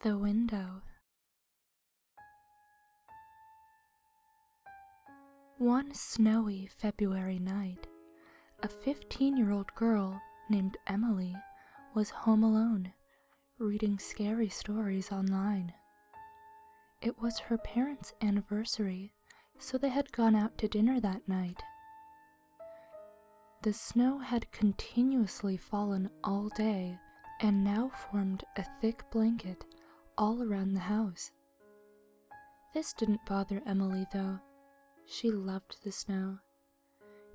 The window. One snowy February night, a 15-year-old girl named Emily was home alone, reading scary stories online. It was her parents' anniversary, so they had gone out to dinner that night. The snow had continuously fallen all day and now formed a thick blanket all around the house. This didn't bother Emily, though. She loved the snow,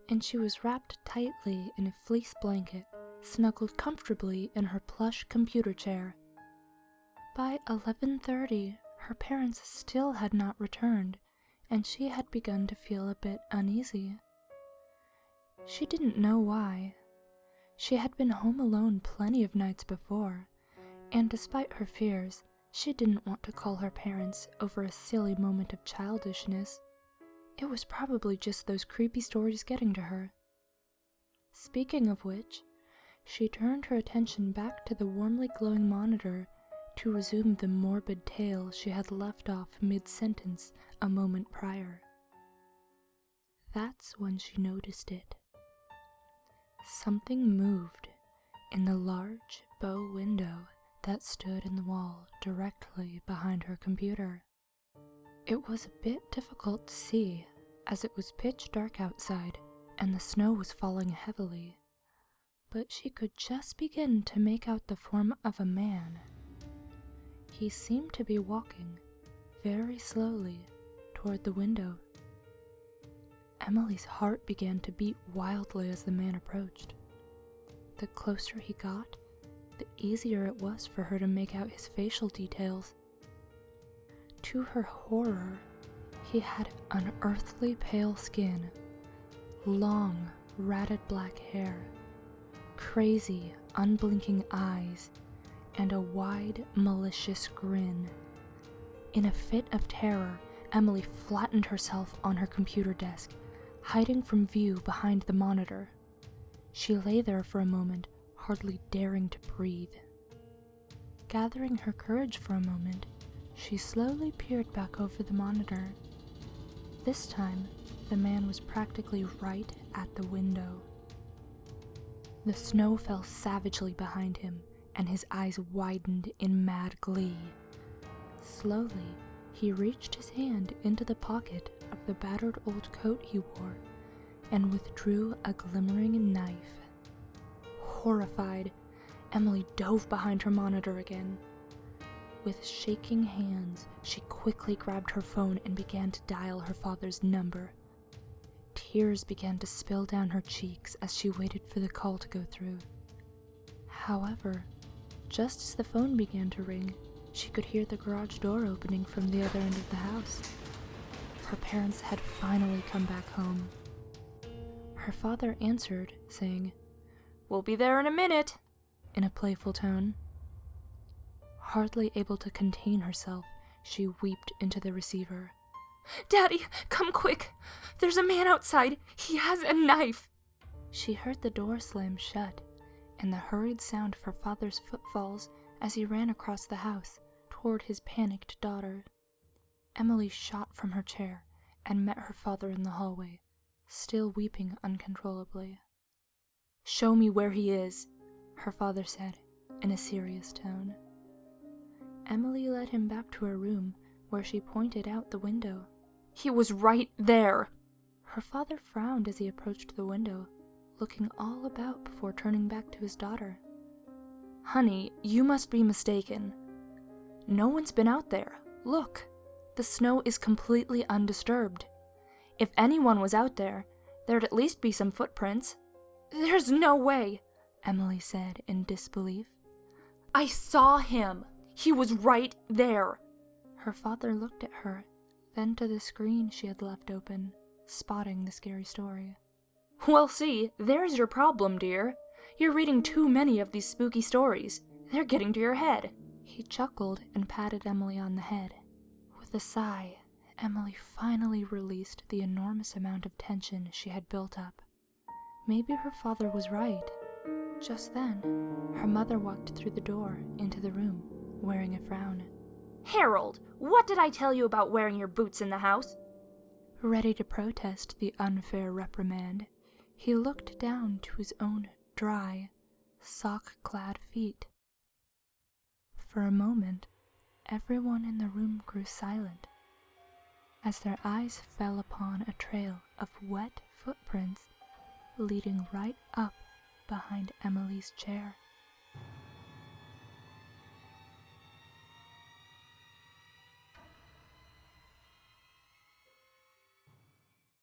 and she was wrapped tightly in a fleece blanket, snuggled comfortably in her plush computer chair. By 11:30, her parents still had not returned, and she had begun to feel a bit uneasy. She didn't know why. She had been home alone plenty of nights before, and despite her fears, she didn't want to call her parents over a silly moment of childishness. It was probably just those creepy stories getting to her. Speaking of which, she turned her attention back to the warmly glowing monitor to resume the morbid tale she had left off mid-sentence a moment prior. That's when she noticed it. Something moved in the large bow window that stood in the wall directly behind her computer. It was a bit difficult to see, as it was pitch dark outside and the snow was falling heavily, but she could just begin to make out the form of a man. He seemed to be walking very slowly toward the window. Emily's heart began to beat wildly as the man approached. The closer he got, the easier it was for her to make out his facial details. To her horror, he had unearthly pale skin, long, ratted black hair, crazy, unblinking eyes, and a wide, malicious grin. In a fit of terror, Emily flattened herself on her computer desk, hiding from view behind the monitor. She lay there for a moment, hardly daring to breathe. Gathering her courage for a moment, she slowly peered back over the monitor. This time, the man was practically right at the window. The snow fell savagely behind him, and his eyes widened in mad glee. Slowly, he reached his hand into the pocket of the battered old coat he wore and withdrew a glimmering knife. Horrified, Emily dove behind her monitor again. With shaking hands, she quickly grabbed her phone and began to dial her father's number. Tears began to spill down her cheeks as she waited for the call to go through. However, just as the phone began to ring, she could hear the garage door opening from the other end of the house. Her parents had finally come back home. Her father answered, saying, "We'll be there in a minute," in a playful tone. Hardly able to contain herself, she wept into the receiver. "Daddy, come quick! There's a man outside! He has a knife!" She heard the door slam shut, and the hurried sound of her father's footfalls as he ran across the house toward his panicked daughter. Emily shot from her chair and met her father in the hallway, still weeping uncontrollably. "Show me where he is," her father said, in a serious tone. Emily led him back to her room, where she pointed out the window. "He was right there!" Her father frowned as he approached the window, looking all about before turning back to his daughter. "Honey, you must be mistaken. No one's been out there. Look, the snow is completely undisturbed. If anyone was out there, there'd at least be some footprints." "There's no way," Emily said in disbelief. "I saw him. He was right there." Her father looked at her, then to the screen she had left open, spotting the scary story. "Well, see, there's your problem, dear. You're reading too many of these spooky stories. They're getting to your head." He chuckled and patted Emily on the head. With a sigh, Emily finally released the enormous amount of tension she had built up. Maybe her father was right. Just then, her mother walked through the door into the room, wearing a frown. Harold, what did I tell you about wearing your boots in the house? Ready to protest the unfair reprimand, he looked down to his own dry, sock-clad feet. For a moment, everyone in the room grew silent, as their eyes fell upon a trail of wet footprints leading right up behind Emily's chair.